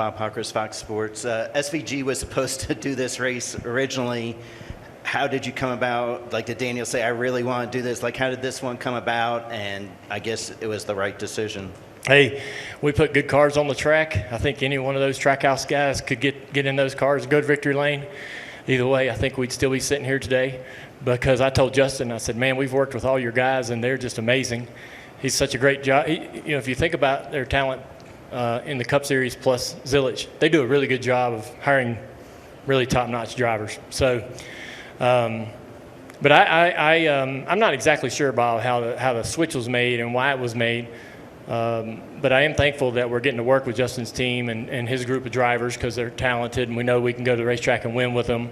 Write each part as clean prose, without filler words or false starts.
Bob Hawkers, Fox Sports. SVG was supposed to do this race originally. How did you come about? Like, did Daniel say, I really want to do this? Like, how did this one come about? And I guess it was the right decision. Hey, we put good cars on the track. I think any one of those Trackhouse guys could get in those cars, go to victory lane. Either way, I think we'd still be sitting here today, because I told Justin, I said, man, we've worked with all your guys, and they're just amazing. He's such a great job. If you think about their talent in the Cup Series plus Zillage, they do a really good job of hiring really top-notch drivers. So, but I'm not exactly sure about how the switch was made and why it was made. But I am thankful that we're getting to work with Justin's team and his group of drivers, because they're talented and we know we can go to the racetrack and win with them.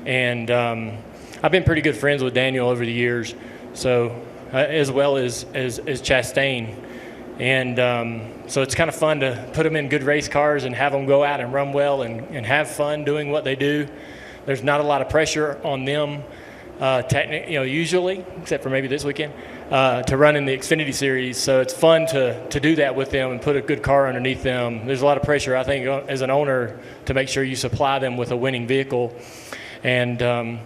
And I've been pretty good friends with Daniel over the years, so as well as Chastain. And so it's kind of fun to put them in good race cars and have them go out and run well and have fun doing what they do. There's not a lot of pressure on them, usually, except for maybe this weekend, to run in the Xfinity Series. So it's fun to do that with them and put a good car underneath them. There's a lot of pressure, I think, as an owner, to make sure you supply them with a winning vehicle. And,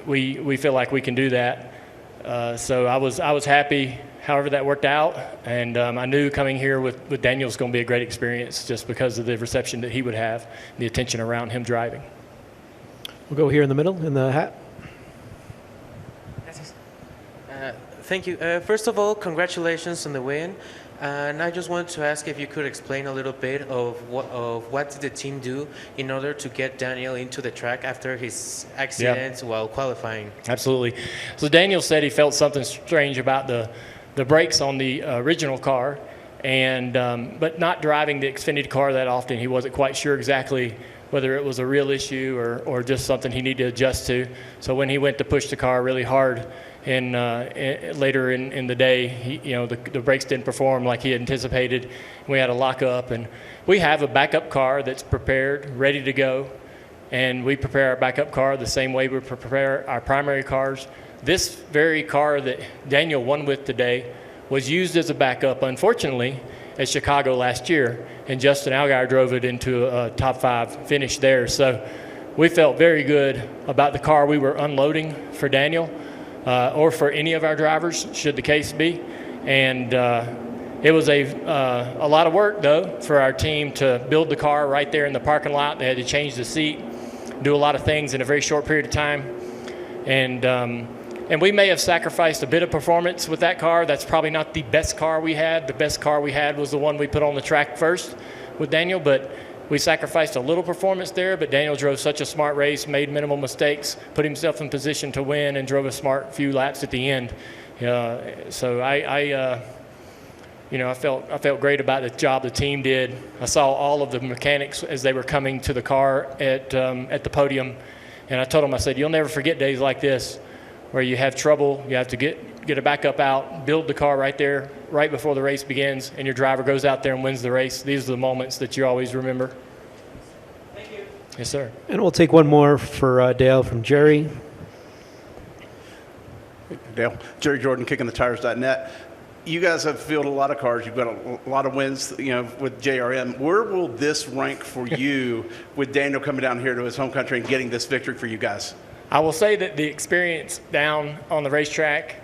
we feel like we can do that. So I was happy however that worked out. And I knew coming here with Daniel was going to be a great experience, just because of the reception that he would have, the attention around him driving. We'll go here in the middle, in the hat. Thank you. First of all, congratulations on the win. And I just wanted to ask if you could explain a little bit of what did the team do in order to get Daniel into the track after his accident while qualifying. Absolutely. So Daniel said he felt something strange about the brakes on the original car, and but not driving the Xfinity car that often. He wasn't quite sure exactly whether it was a real issue or just something he needed to adjust to. So when he went to push the car really hard later in the day, the brakes didn't perform like he had anticipated. We had a lockup, and we have a backup car that's prepared, ready to go, and we prepare our backup car the same way we prepare our primary cars. This very car that Daniel won with today was used as a backup, unfortunately, at Chicago last year, and Justin Allgaier drove it into a top 5 finish there. So we felt very good about the car we were unloading for Daniel, or for any of our drivers, should the case be. And it was a lot of work, though, for our team to build the car right there in the parking lot. They had to change the seat, do a lot of things in a very short period of time. And we may have sacrificed a bit of performance with that car. That's probably not the best car we had. The best car we had was the one we put on the track first with Daniel, but we sacrificed a little performance there. But Daniel drove such a smart race, made minimal mistakes, put himself in position to win, and drove a smart few laps at the end. So I felt great about the job the team did. I saw all of the mechanics as they were coming to the car at the podium, and I told them, I said, you'll never forget days like this, where you have trouble, you have to get a backup out, build the car right there, right before the race begins, and your driver goes out there and wins the race. These are the moments that you always remember. Thank you. Yes, sir. And we'll take one more for Dale from Jerry. Dale, Jerry Jordan, kickingthetires.net. You guys have fielded a lot of cars. You've got a lot of wins, with JRM. Where will this rank for you with Daniel coming down here to his home country and getting this victory for you guys? I will say that the experience down on the racetrack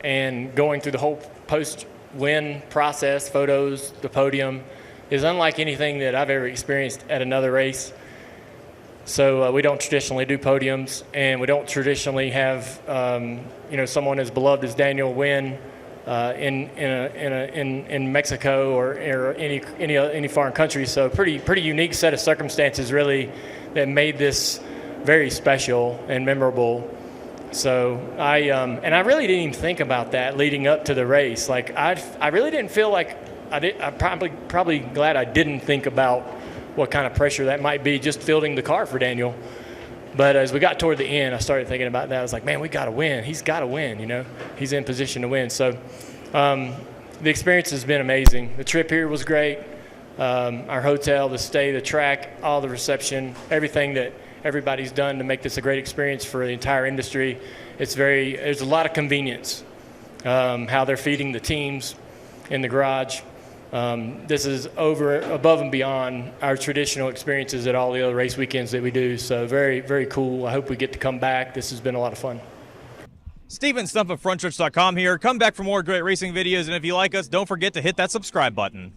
and going through the whole post-win process, photos, the podium, is unlike anything that I've ever experienced at another race. So we don't traditionally do podiums, and we don't traditionally have someone as beloved as Daniel win in Mexico or any foreign country. So pretty unique set of circumstances, really, that made this very special and memorable. So I really didn't even think about that leading up to the race. Like I really didn't feel like I'm probably glad I didn't think about what kind of pressure that might be just fielding the car for Daniel. But as we got toward the end, I started thinking about that. I was like, man, we got to win. He's got to win. He's in position to win. So the experience has been amazing. The trip here was great. Our hotel, the stay, the track, all the reception, everything that everybody's done to make this a great experience for the entire industry. There's a lot of convenience. How they're feeding the teams in the garage, This is above and beyond our traditional experiences at all the other race weekends that we do. So very, very cool. I hope we get to come back. This has been a lot of fun. Steven Stump of FrontStretch.com here. Come back for more great racing videos, and if you like us, don't forget to hit that subscribe button.